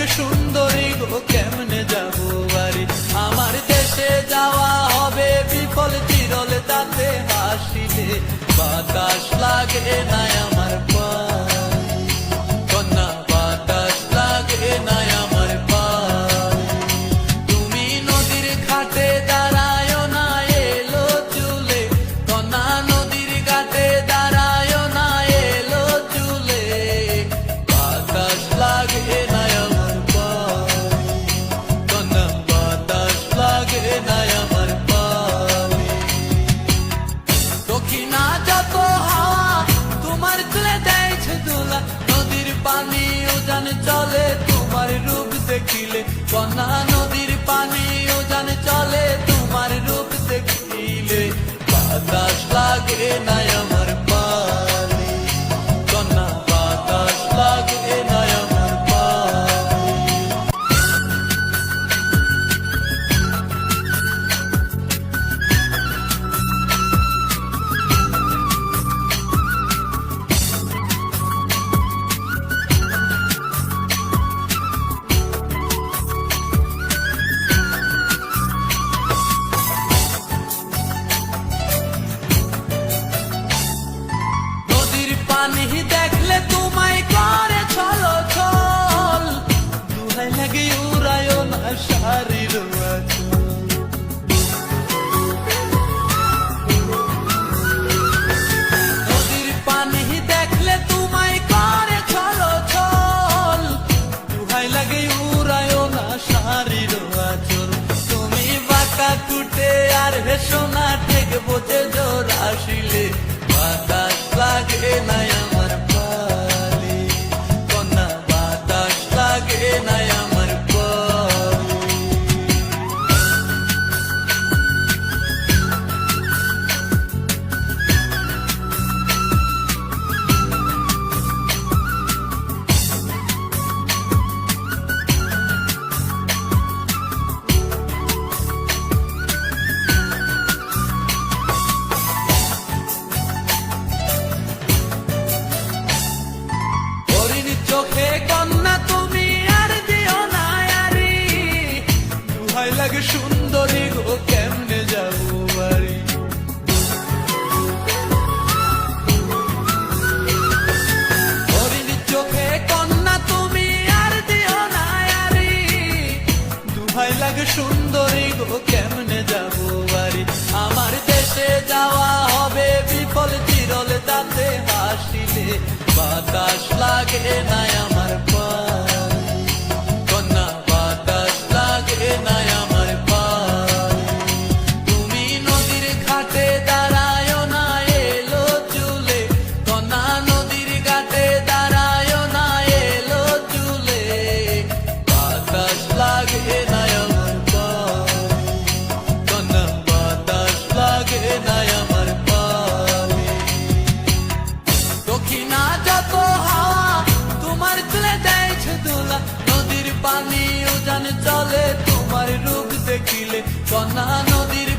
লাগে সুন্দরী গো কেমনে যাবো বাড়ি, আমার দেশে যাওয়া হবে বিফল চিরল তাতে হাসিলে বাতাস লাগে না আমার পায়ে, কন্যা বাতাস লাগে না আমার পায়ে। তুমি নদীর ঘাটে দাঁড়ায় না এলো চুলে, কন্যা নদীর ঘাটে দাঁড়ায় না এলো চুলে, বাতাস লাগে না আমার পায়ে, কন্যা বাতাস লাগে না আমার পায়ে। দক্ষিণা যত হাওয়া তোমার তুলে দেয়ছে দোলা, নদীর পানি উজান চলে তোমার রূপ দেখিলে, কন্যা নদীর পানি উজান চলে তোমার রূপ দেখিলে, বাতাস লাগে না আমার পায়ে, কন্যা বাতাস লাগে না আমার পায়ে। নদীর পানি দেখলে তোমায় করে ছলো ছল, দুহাই লাগে উড়ায় না শাড়ির আঁচল। নদীর পানি দেখলে তোমায় করে ছলো ছল, দুহাই লাগে উড়ায় না শাড়ির আঁচল। তুমি বাঁকা টুটে আর হেসো না ঠিক বোঝে জোর আসিলে, বাতাস লাগে না আমার পায়ে, কন্যা বাতাস লাগে না আমার পায়ে। চোখে কন্যা তুমি আর দিও না আরি, দুহাই লাগে সুন্দরী গো কেমনে যাবো বাড়ি। হরিণীর চোখে কন্যা তুমি আর দিও না আরি, দুহাই লাগে সুন্দরী গো কেমনে যাবো বাড়ি, আমার দেশে যাওয়া হবে বিফল চিরল তাতে হাসিলে, বাতাস লাগে না আমার পায়ে, কন্যা বাতাস লাগে না আমার পায়ে। তুমি নদীর ঘাটে দাঁড়ায় না এলো চুলে, কন্যা নদীর ঘাটে দাঁড়ায় না এলো চুলে, বাতাস লাগে না আমার পায়ে, কন্যা বাতাস লাগে না আমার পায়ে। দক্ষিণা যত হাওয়া তোমার তুলে দেয়ছে দোলা, নদীর পানি উজান চলে তোমার রূপ দেখিলে, কন্যা নদীর